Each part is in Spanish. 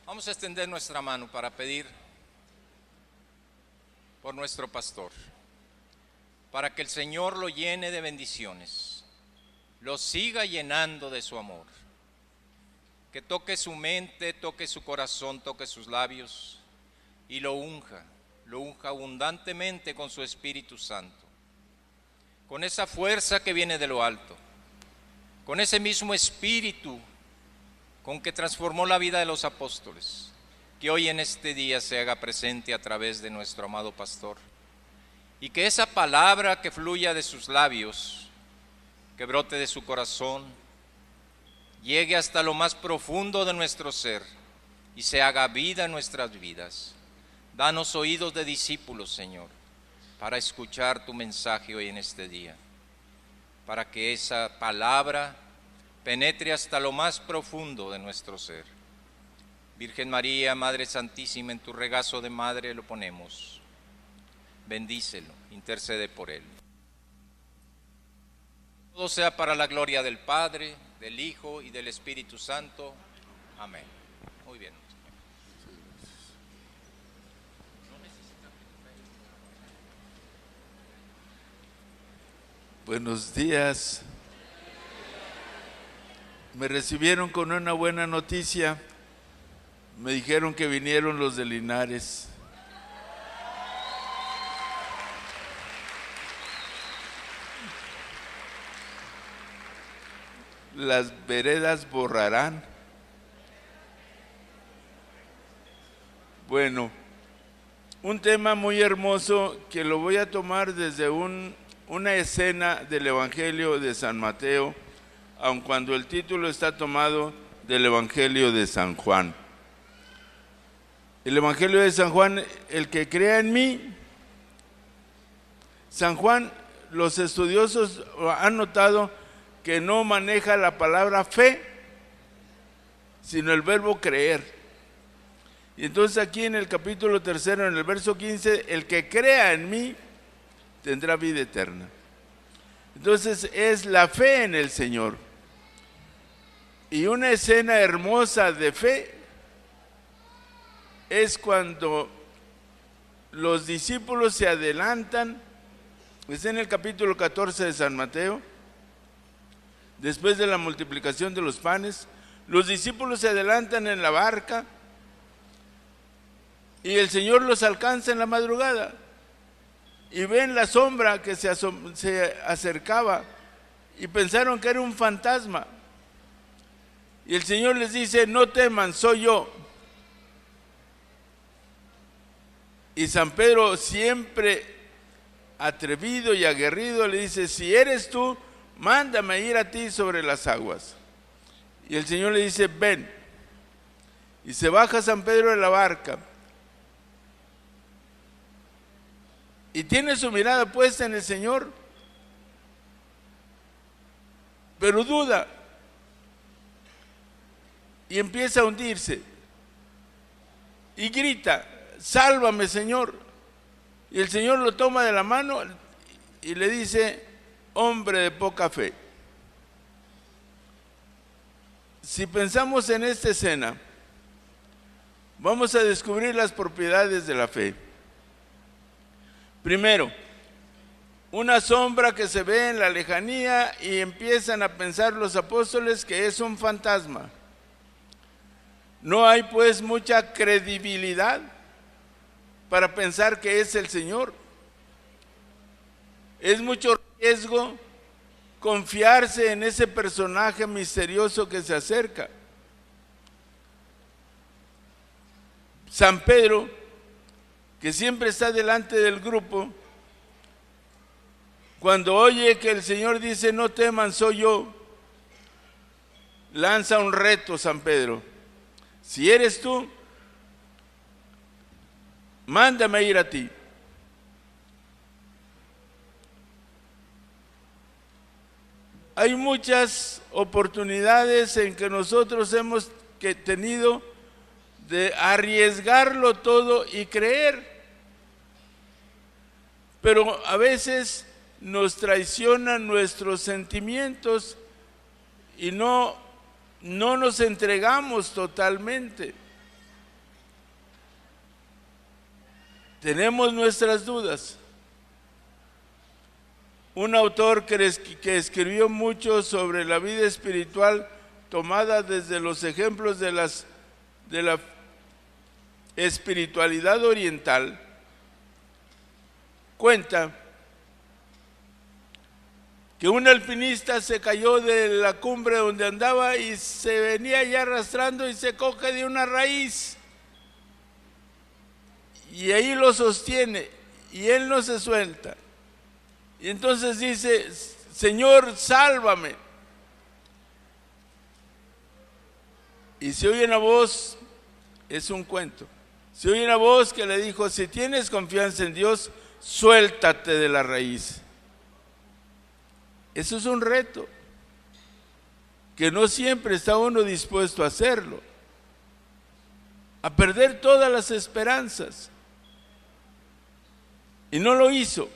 Vamos a extender nuestra mano para pedir por nuestro pastor, para que el Señor lo llene de bendiciones, lo siga llenando de su amor, que toque su mente, toque su corazón, toque sus labios y lo unja abundantemente con su Espíritu Santo, con esa fuerza que viene de lo alto, con ese mismo Espíritu con que transformó la vida de los apóstoles, que hoy en este día se haga presente a través de nuestro amado pastor, y que esa palabra que fluya de sus labios, que brote de su corazón, llegue hasta lo más profundo de nuestro ser y se haga vida en nuestras vidas. Danos oídos de discípulos, Señor, para escuchar tu mensaje hoy en este día, para que esa palabra penetre hasta lo más profundo de nuestro ser. Virgen María, Madre Santísima, en tu regazo de madre lo ponemos. Bendícelo, intercede por él. Todo sea para la gloria del Padre, del Hijo y del Espíritu Santo. Amén. Muy bien. Buenos días. Me recibieron con una buena noticia. Me dijeron que vinieron los de Linares. Las veredas borrarán. Bueno, un tema muy hermoso que lo voy a tomar desde una escena del Evangelio de San Mateo, aun cuando el título está tomado del Evangelio de San Juan. El Evangelio de San Juan, el que crea en mí. San Juan, los estudiosos han notado que no maneja la palabra fe, sino el verbo creer. Y entonces aquí en el capítulo 3, en el verso 15, el que crea en mí tendrá vida eterna. Entonces es la fe en el Señor. Y una escena hermosa de fe es cuando los discípulos se adelantan. Es en el capítulo 14 de San Mateo. Después de la multiplicación de los panes, los discípulos se adelantan en la barca y el Señor los alcanza en la madrugada y ven la sombra que se acercaba y pensaron que era un fantasma. Y el Señor les dice: no teman, soy yo. Y San Pedro, siempre atrevido y aguerrido, le dice: si eres tú, mándame ir a ti sobre las aguas. Y el Señor le dice: ven. Y se baja San Pedro de la barca y tiene su mirada puesta en el Señor, pero duda y empieza a hundirse y grita: sálvame, Señor. Y el Señor lo toma de la mano y le dice: hombre de poca fe. Si pensamos en esta escena, vamos a descubrir las propiedades de la fe. Primero, una sombra que se ve en la lejanía y empiezan a pensar los apóstoles que es un fantasma. No hay pues mucha credibilidad para pensar que es el Señor. Es mucho riesgo confiarse en ese personaje misterioso que se acerca. San Pedro, que siempre está delante del grupo, cuando oye que el Señor dice: no teman, soy yo, lanza un reto. San Pedro: si eres tú, mándame ir a ti. Hay muchas oportunidades en que nosotros hemos tenido de arriesgarlo todo y creer, pero a veces nos traicionan nuestros sentimientos y no nos entregamos totalmente. tenemos nuestras dudas. Un autor que escribió mucho sobre la vida espiritual, tomada desde los ejemplos de la espiritualidad oriental, cuenta que un alpinista se cayó de la cumbre donde andaba y se venía ya arrastrando y se coge de una raíz. Y ahí lo sostiene y él no se suelta. Y entonces dice: Señor, sálvame. Y se oye una voz, es un cuento, se oye una voz que le dijo: si tienes confianza en Dios, suéltate de la raíz. Eso es un reto, que no siempre está uno dispuesto a hacerlo, a perder todas las esperanzas. Y no lo hizo.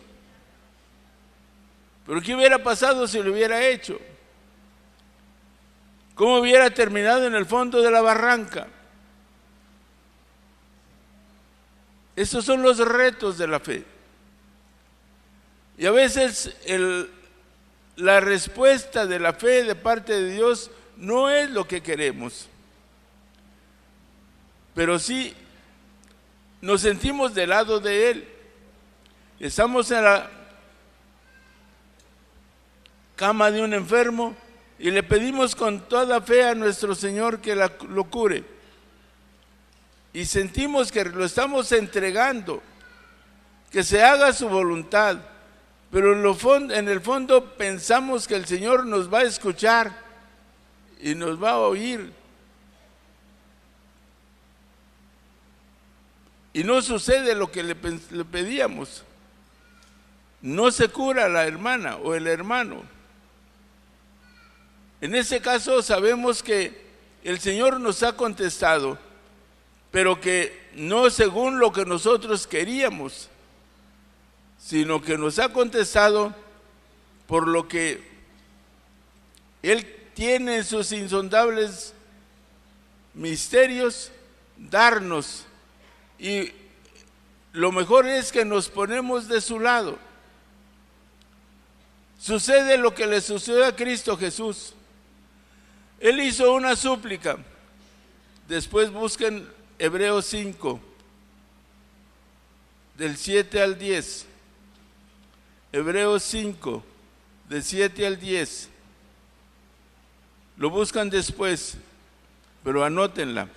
Pero ¿qué hubiera pasado si lo hubiera hecho? ¿Cómo hubiera terminado en el fondo de la barranca? Esos son los retos de la fe. Y a veces la respuesta de la fe de parte de Dios no es lo que queremos. Pero sí nos sentimos del lado de Él. Estamos en la cama de un enfermo y le pedimos con toda fe a nuestro Señor que lo cure. Y sentimos que lo estamos entregando, que se haga su voluntad. Pero en el fondo pensamos que el Señor nos va a escuchar y nos va a oír. Y no sucede lo que le pedíamos. No se cura la hermana o el hermano. En ese caso sabemos que el Señor nos ha contestado, pero que no según lo que nosotros queríamos, sino que nos ha contestado por lo que Él tiene en sus insondables misterios darnos. Y lo mejor es que nos ponemos de su lado. Sucede lo que le sucedió a Cristo Jesús. Él hizo una súplica. Después busquen Hebreos 5, del 7 al 10. Hebreos 5, de 7 al 10. Lo buscan después, pero anótenla.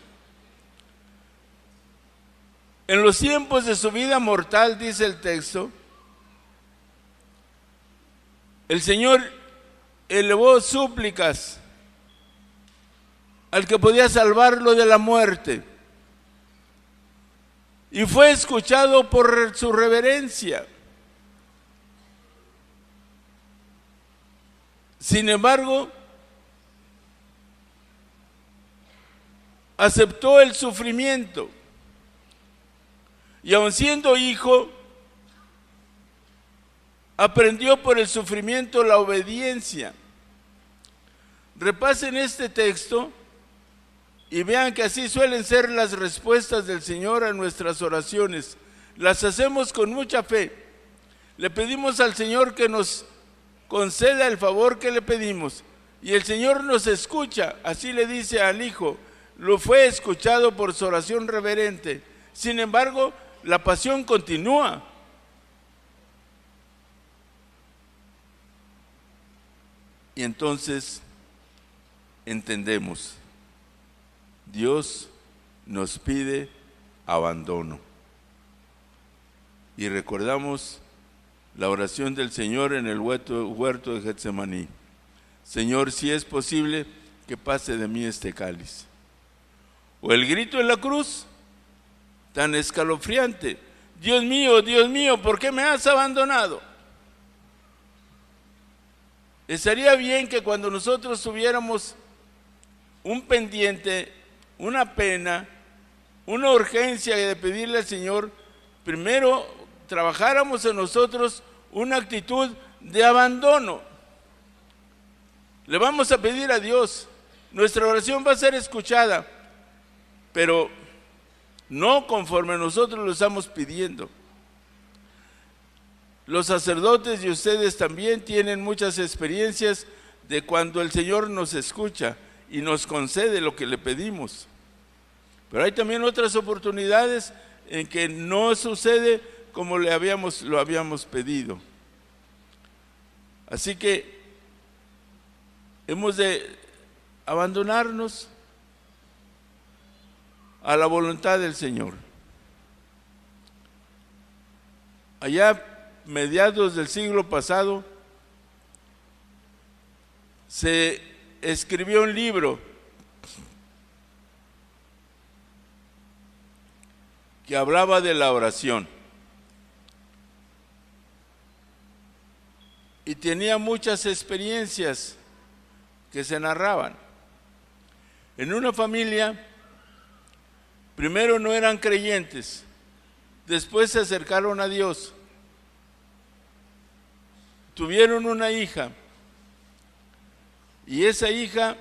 En los tiempos de su vida mortal, dice el texto, el Señor elevó súplicas al que podía salvarlo de la muerte y fue escuchado por su reverencia. Sin embargo, aceptó el sufrimiento y aun siendo hijo, aprendió por el sufrimiento la obediencia. Repasen este texto y vean que así suelen ser las respuestas del Señor a nuestras oraciones. Las hacemos con mucha fe. Le pedimos al Señor que nos conceda el favor que le pedimos y el Señor nos escucha. Así le dice al hijo: lo fue escuchado por su oración reverente. Sin embargo, la pasión continúa. Y entonces entendemos, Dios nos pide abandono. Y recordamos la oración del Señor en el huerto de Getsemaní: Señor, si es posible, que pase de mí este cáliz. O el grito en la cruz, tan escalofriante: Dios mío, ¿por qué me has abandonado? Estaría bien que cuando nosotros tuviéramos un pendiente, una pena, una urgencia de pedirle al Señor, primero trabajáramos en nosotros una actitud de abandono. Le vamos a pedir a Dios, nuestra oración va a ser escuchada, pero no conforme nosotros lo estamos pidiendo, Los sacerdotes y ustedes también tienen muchas experiencias de cuando el Señor nos escucha y nos concede lo que le pedimos. Pero hay también otras oportunidades en que no sucede como lo habíamos pedido. Así que hemos de abandonarnos a la voluntad del Señor. Allá mediados del siglo pasado se escribió un libro que hablaba de la oración y tenía muchas experiencias que se narraban. En una familia, primero no eran creyentes, después se acercaron a Dios, tuvieron una hija, y esa hija,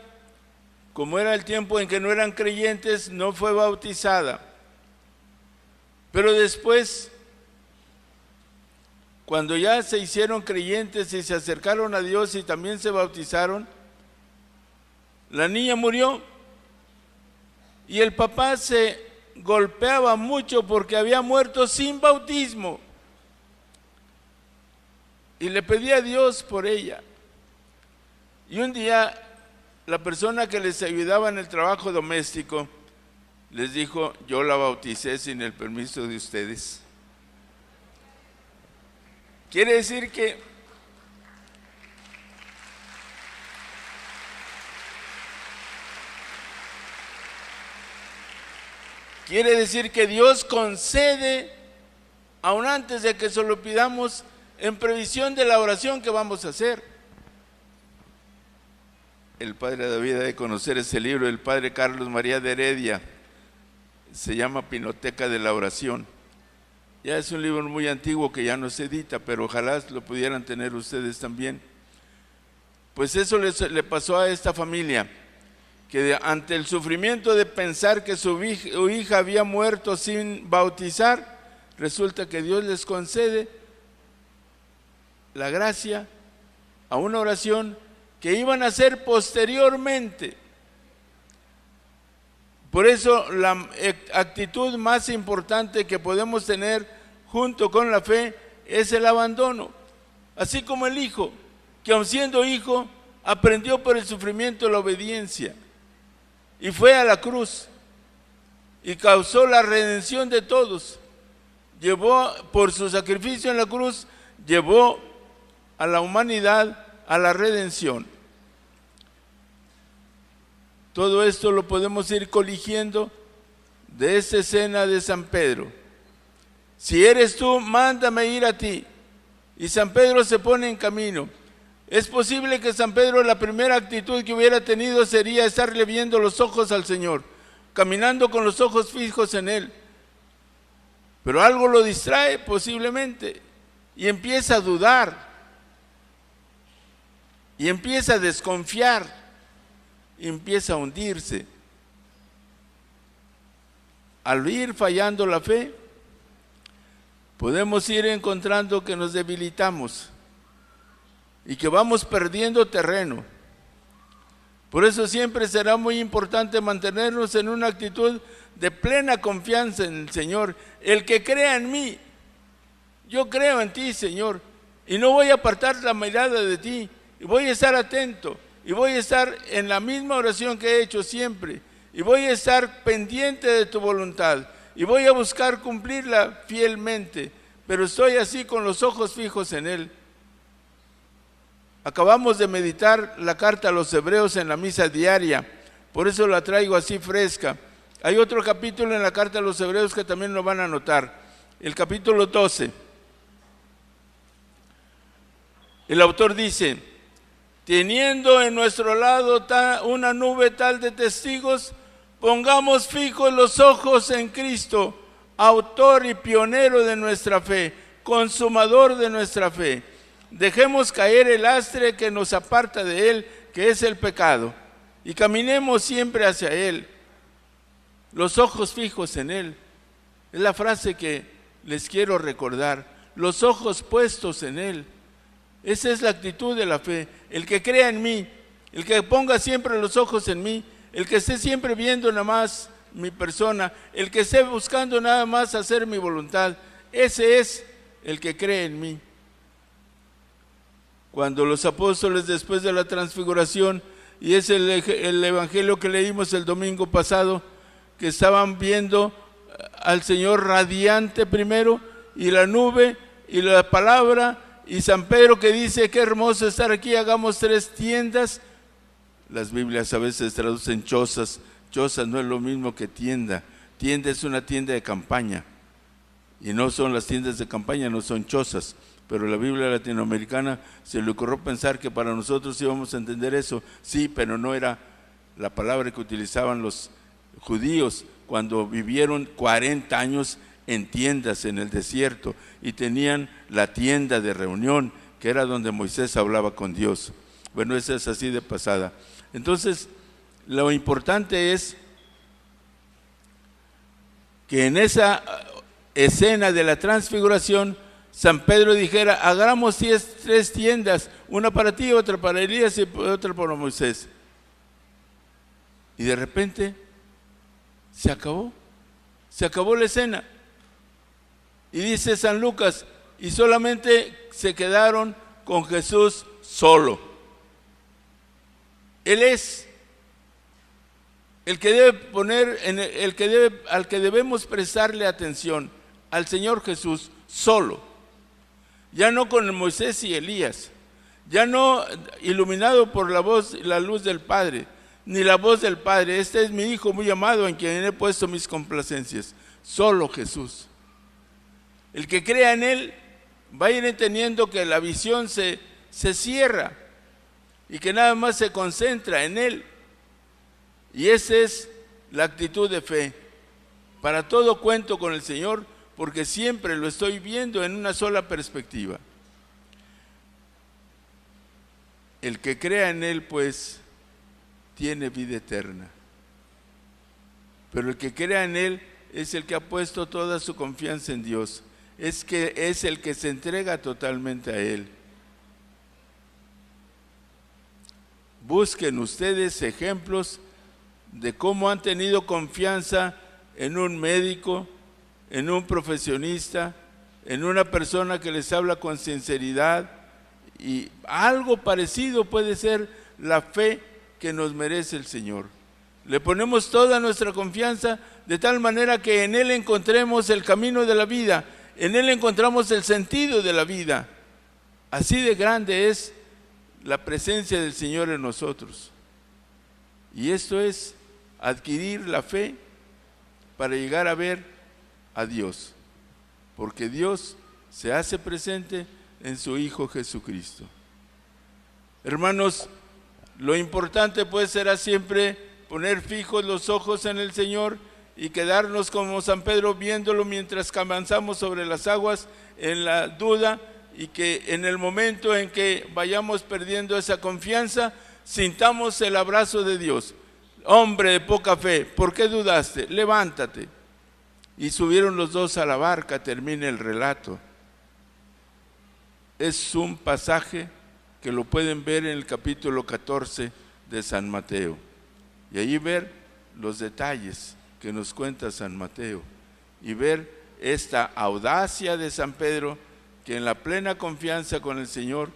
como era el tiempo en que no eran creyentes, no fue bautizada. Pero después, cuando ya se hicieron creyentes y se acercaron a Dios y también se bautizaron, la niña murió y el papá se golpeaba mucho porque había muerto sin bautismo y le pedía a Dios por ella. Y un día la persona que les ayudaba en el trabajo doméstico les dijo: yo la bauticé sin el permiso de ustedes. Quiere decir que Dios concede, aun antes de que se lo pidamos, en previsión de la oración que vamos a hacer. El padre David ha de conocer ese libro del padre Carlos María de Heredia, se llama Pinoteca de la Oración. Ya es un libro muy antiguo que ya no se edita, pero ojalá lo pudieran tener ustedes también. Pues eso le pasó a esta familia, que ante el sufrimiento de pensar que su hija había muerto sin bautizar, resulta que Dios les concede la gracia a una oración que iban a hacer posteriormente. Por eso la actitud más importante que podemos tener junto con la fe es el abandono. Así como el hijo, que aun siendo hijo, aprendió por el sufrimiento la obediencia y fue a la cruz y causó la redención de todos. Llevó, por su sacrificio en la cruz, llevó a la humanidad a la redención. Todo esto lo podemos ir coligiendo de esta escena de San Pedro. Si eres tú, mándame ir a ti. Y San Pedro se pone en camino. Es posible que San Pedro, la primera actitud que hubiera tenido sería estarle viendo los ojos al Señor, caminando con los ojos fijos en Él. Pero algo lo distrae posiblemente y empieza a dudar y empieza a desconfiar. Empieza a hundirse. Al ir fallando la fe, podemos ir encontrando que nos debilitamos y que vamos perdiendo terreno. Por eso siempre será muy importante mantenernos en una actitud de plena confianza en el Señor. El que crea en mí, yo creo en ti, Señor, y no voy a apartar la mirada de ti, y voy a estar atento. Y voy a estar en la misma oración que he hecho siempre. Y voy a estar pendiente de tu voluntad. Y voy a buscar cumplirla fielmente. Pero estoy así con los ojos fijos en Él. Acabamos de meditar la carta a los Hebreos en la misa diaria. Por eso la traigo así fresca. Hay otro capítulo en la carta a los Hebreos que también lo van a notar. El capítulo 12. El autor dice: teniendo en nuestro lado una nube tal de testigos, pongamos fijos los ojos en Cristo, autor y pionero de nuestra fe, consumador de nuestra fe. Dejemos caer el lastre que nos aparta de Él, que es el pecado, y caminemos siempre hacia Él, los ojos fijos en Él. Es la frase que les quiero recordar, los ojos puestos en Él. Esa es la actitud de la fe. El que crea en mí, el que ponga siempre los ojos en mí, el que esté siempre viendo nada más mi persona, el que esté buscando nada más hacer mi voluntad, ese es el que cree en mí. Cuando los apóstoles, después de la transfiguración, y es el evangelio que leímos el domingo pasado, que estaban viendo al Señor radiante primero, y la nube, y la palabra, y San Pedro que dice: qué hermoso estar aquí, hagamos 3 tiendas. Las Biblias a veces traducen chozas. Chozas no es lo mismo que tienda. Tienda es una tienda de campaña, y no son las tiendas de campaña, no son chozas. Pero la Biblia latinoamericana se le ocurrió pensar que para nosotros íbamos a entender eso. Sí, pero no era la palabra que utilizaban los judíos cuando vivieron 40 años en tiendas en el desierto y tenían la tienda de reunión, que era donde Moisés hablaba con Dios. Bueno, eso es así de pasada. Entonces, lo importante es que en esa escena de la transfiguración, San Pedro dijera: hagamos 3 tiendas, una para ti, otra para Elías y otra para Moisés. Y de repente se acabó la escena. Y dice San Lucas: y solamente se quedaron con Jesús solo. Él es el que debe poner, al que debemos prestarle atención, al Señor Jesús solo. Ya no con Moisés y Elías, ya no iluminado por la luz del Padre, ni la voz del Padre: este es mi Hijo muy amado, en quien he puesto mis complacencias. Solo Jesús. El que crea en Él va a ir entendiendo que la visión se cierra y que nada más se concentra en Él. Y esa es la actitud de fe. Para todo cuento con el Señor, porque siempre lo estoy viendo en una sola perspectiva. El que crea en Él, pues, tiene vida eterna. Pero el que crea en Él es el que ha puesto toda su confianza en Dios. Es el que se entrega totalmente a Él. Busquen ustedes ejemplos de cómo han tenido confianza en un médico, en un profesionista, en una persona que les habla con sinceridad, y algo parecido puede ser la fe que nos merece el Señor. Le ponemos toda nuestra confianza de tal manera que en Él encontremos el camino de la vida, en Él encontramos el sentido de la vida. Así de grande es la presencia del Señor en nosotros. Y esto es adquirir la fe para llegar a ver a Dios, porque Dios se hace presente en su Hijo Jesucristo. Hermanos, lo importante pues será siempre poner fijos los ojos en el Señor y quedarnos como San Pedro viéndolo mientras avanzamos sobre las aguas en la duda, y que en el momento en que vayamos perdiendo esa confianza, sintamos el abrazo de Dios. Hombre de poca fe, ¿por qué dudaste? Levántate. Y subieron los dos a la barca, termina el relato. Es un pasaje que lo pueden ver en el capítulo 14 de San Mateo. Y allí ver los detalles que nos cuenta San Mateo. Y ver esta audacia de San Pedro, que en la plena confianza con el Señor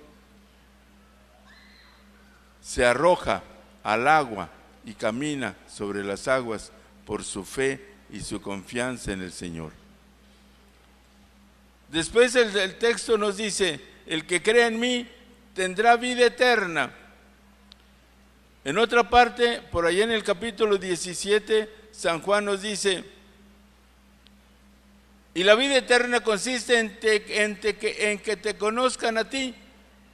se arroja al agua y camina sobre las aguas por su fe y su confianza en el Señor. Después el texto nos dice: el que cree en mí tendrá vida eterna. En otra parte, por allá en el capítulo 17, San Juan nos dice: y la vida eterna consiste en que te conozcan a ti,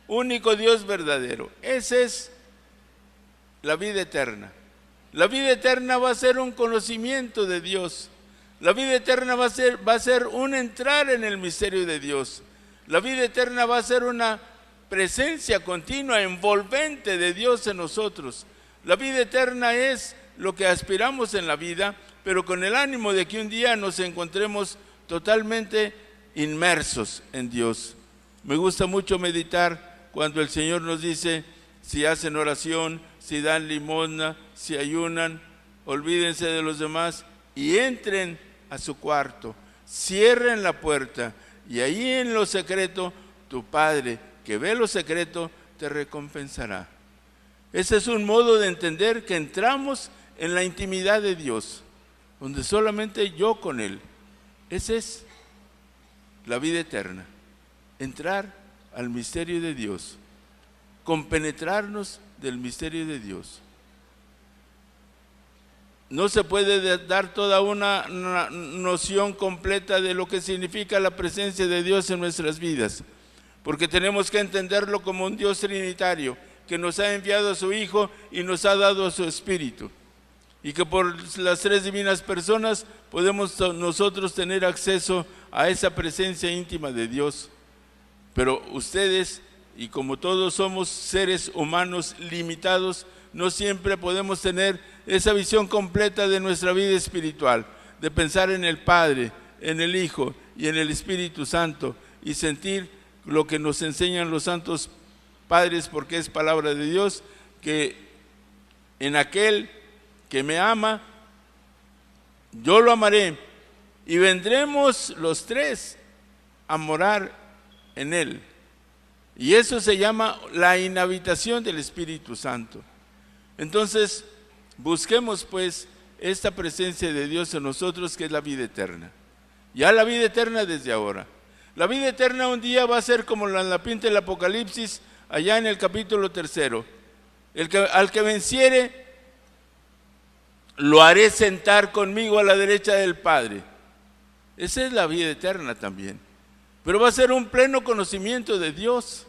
único Dios verdadero. Esa es la vida eterna. La vida eterna va a ser un conocimiento de Dios. La vida eterna va a ser un entrar en el misterio de Dios. La vida eterna va a ser una presencia continua, envolvente de Dios en nosotros. La vida eterna es lo que aspiramos en la vida, pero con el ánimo de que un día nos encontremos totalmente inmersos en Dios. Me gusta mucho meditar cuando el Señor nos dice, si hacen oración, si dan limosna, si ayunan, olvídense de los demás y entren a su cuarto, cierren la puerta y ahí en lo secreto, tu Padre que ve lo secreto te recompensará. Ese es un modo de entender que entramos en la intimidad de Dios, donde solamente yo con Él. Esa es la vida eterna, entrar al misterio de Dios, compenetrarnos del misterio de Dios. No se puede dar toda una noción completa de lo que significa la presencia de Dios en nuestras vidas, porque tenemos que entenderlo como un Dios trinitario, que nos ha enviado a su Hijo y nos ha dado a su Espíritu, y que por las tres divinas personas podemos nosotros tener acceso a esa presencia íntima de Dios. Pero ustedes, y como todos somos seres humanos limitados, no siempre podemos tener esa visión completa de nuestra vida espiritual, de pensar en el Padre, en el Hijo y en el Espíritu Santo, y sentir lo que nos enseñan los santos padres, porque es palabra de Dios, que en aquel que me ama, yo lo amaré, y vendremos los tres a morar en él. Y eso se llama la inhabitación del Espíritu Santo. Entonces, busquemos pues esta presencia de Dios en nosotros, que es la vida eterna. Ya la vida eterna desde ahora. La vida eterna un día va a ser como la pinta el Apocalipsis, allá en el capítulo 3. Al que venciere, lo haré sentar conmigo a la derecha del Padre. Esa es la vida eterna también. Pero va a ser un pleno conocimiento de Dios.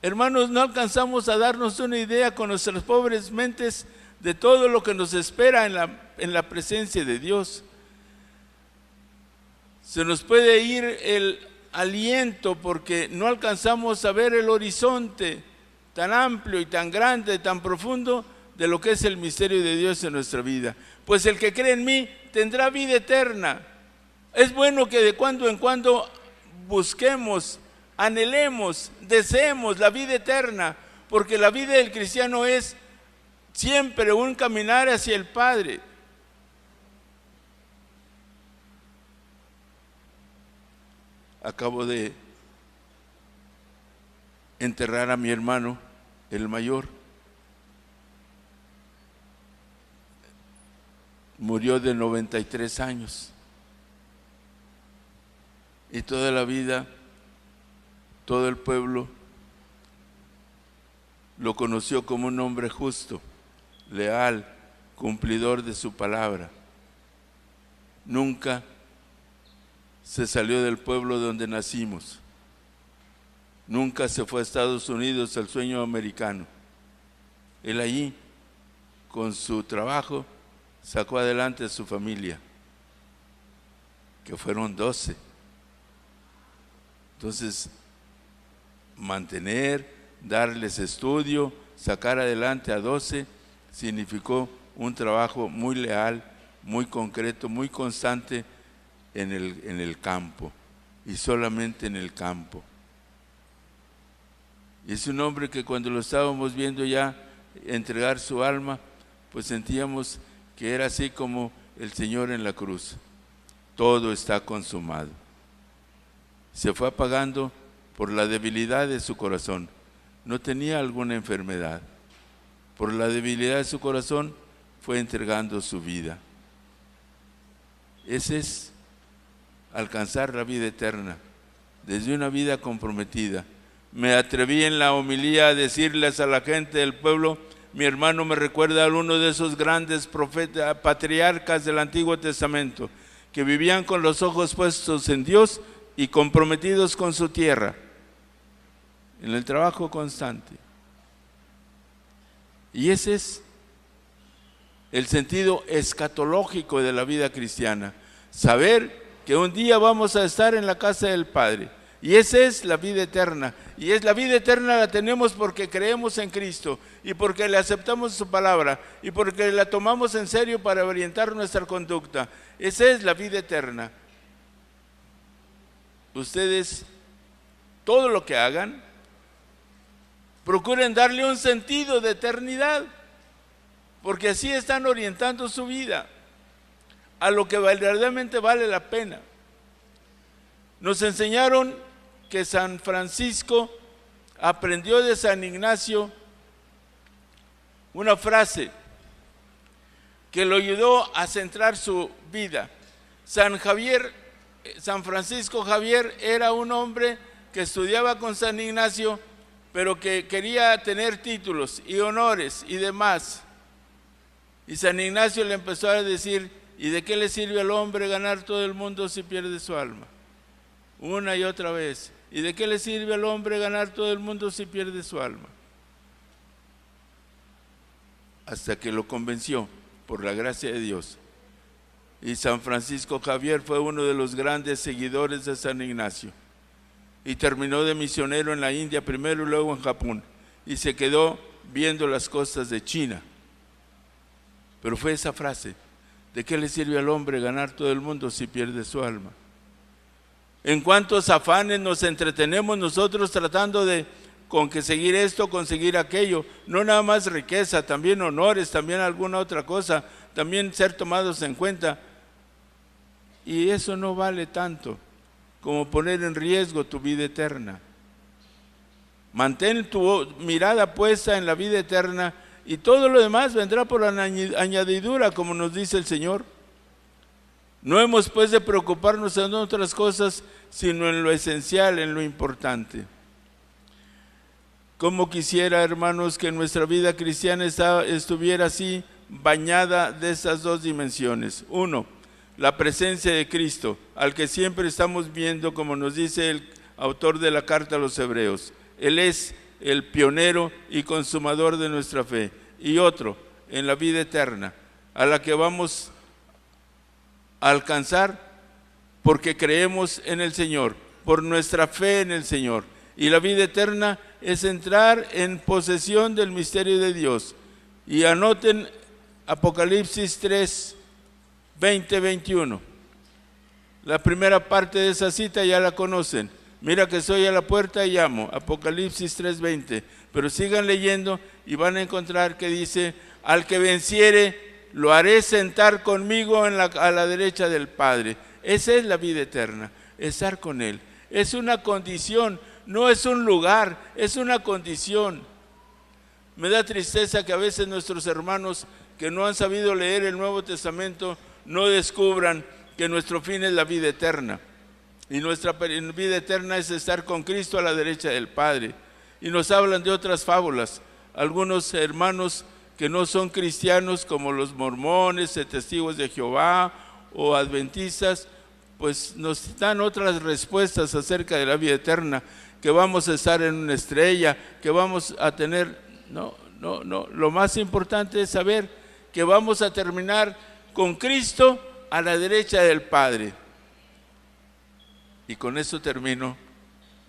Hermanos, no alcanzamos a darnos una idea con nuestras pobres mentes de todo lo que nos espera en la presencia de Dios. Se nos puede ir el aliento porque no alcanzamos a ver el horizonte tan amplio y tan grande, tan profundo de lo que es el misterio de Dios en nuestra vida. Pues el que cree en mí tendrá vida eterna. Es bueno que de cuando en cuando busquemos, anhelemos, deseemos la vida eterna, porque la vida del cristiano es siempre un caminar hacia el Padre. Acabo de enterrar a mi hermano, el mayor. Murió de 93 años. Y toda la vida, todo el pueblo lo conoció como un hombre justo, leal, cumplidor de su palabra. Nunca se salió del pueblo donde nacimos. Nunca se fue a Estados Unidos al sueño americano. Él allí, con su trabajo, sacó adelante a su familia, que fueron 12. Entonces, mantener, darles estudio, sacar adelante a 12, significó un trabajo muy leal, muy concreto, muy constante en el campo, y solamente en el campo. Y es un hombre que cuando lo estábamos viendo ya entregar su alma, pues sentíamos que era así como el Señor en la cruz. Todo está consumado. Se fue apagando por la debilidad de su corazón. No tenía alguna enfermedad. Por la debilidad de su corazón fue entregando su vida. Ese es alcanzar la vida eterna, desde una vida comprometida. Me atreví en la homilía a decirles a la gente del pueblo, mi hermano me recuerda a uno de esos grandes profetas, patriarcas del Antiguo Testamento, que vivían con los ojos puestos en Dios y comprometidos con su tierra, en el trabajo constante. Y ese es el sentido escatológico de la vida cristiana, saber que un día vamos a estar en la casa del Padre, y esa es la vida eterna. Y es la vida eterna la tenemos porque creemos en Cristo y porque le aceptamos su palabra y porque la tomamos en serio para orientar nuestra conducta. Esa es la vida eterna. ustedes, todo lo que hagan, procuren darle un sentido de eternidad, porque así están orientando su vida a lo que verdaderamente vale la pena. Nos enseñaron que San Francisco aprendió de San Ignacio una frase que lo ayudó a centrar su vida. San Francisco Javier era un hombre que estudiaba con San Ignacio, pero que quería tener títulos y honores y demás. Y San Ignacio le empezó a decir: ¿y de qué le sirve al hombre ganar todo el mundo si pierde su alma? Una y otra vez. ¿Y de qué le sirve al hombre ganar todo el mundo si pierde su alma? Hasta que lo convenció por la gracia de Dios. Y San Francisco Javier fue uno de los grandes seguidores de San Ignacio. Y terminó de misionero en la India primero y luego en Japón. Y se quedó viendo las costas de China. Pero fue esa frase: ¿de qué le sirve al hombre ganar todo el mundo si pierde su alma? En cuántos afanes nos entretenemos nosotros tratando de conseguir esto, conseguir aquello. No nada más riqueza, también honores, también alguna otra cosa, también ser tomados en cuenta. Y eso no vale tanto como poner en riesgo tu vida eterna. Mantén tu mirada puesta en la vida eterna y todo lo demás vendrá por añadidura, como nos dice el Señor. No hemos pues de preocuparnos en otras cosas, sino en lo esencial, en lo importante. Como quisiera, hermanos, que nuestra vida cristiana estuviera así, bañada de esas dos dimensiones. Uno, la presencia de Cristo, al que siempre estamos viendo, como nos dice el autor de la carta a los Hebreos. Él es el pionero y consumador de nuestra fe. Y otro, en la vida eterna, a la que vamos a alcanzar porque creemos en el Señor, por nuestra fe en el Señor. Y la vida eterna es entrar en posesión del misterio de Dios. Y anoten Apocalipsis 3, 20, 21. La primera parte de esa cita ya la conocen. Mira que soy a la puerta y llamo. Apocalipsis 3, 20. Pero sigan leyendo y van a encontrar que dice: al que venciere, lo haré sentar conmigo a la derecha del Padre. Esa es la vida eterna, estar con Él. Es una condición, no es un lugar, es una condición. Me da tristeza que a veces nuestros hermanos que no han sabido leer el Nuevo Testamento no descubran que nuestro fin es la vida eterna. Y nuestra vida eterna es estar con Cristo a la derecha del Padre. Y nos hablan de otras fábulas. Algunos hermanos que no son cristianos, como los mormones, testigos de Jehová o adventistas, pues nos dan otras respuestas acerca de la vida eterna, que vamos a estar en una estrella, que vamos a tener... No, lo más importante es saber que vamos a terminar con Cristo a la derecha del Padre. Y con eso termino,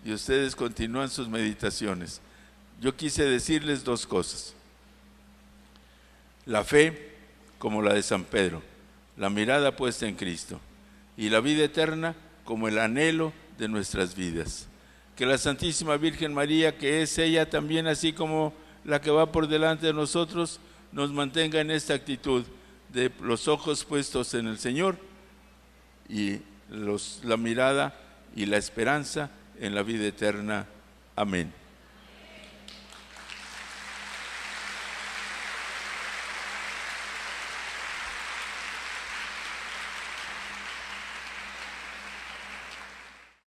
y ustedes continúan sus meditaciones. Yo quise decirles dos cosas. La fe, como la de San Pedro, la mirada puesta en Cristo, y la vida eterna como el anhelo de nuestras vidas. Que la Santísima Virgen María, que es ella también así como la que va por delante de nosotros, nos mantenga en esta actitud de los ojos puestos en el Señor y la mirada y la esperanza en la vida eterna. Amén.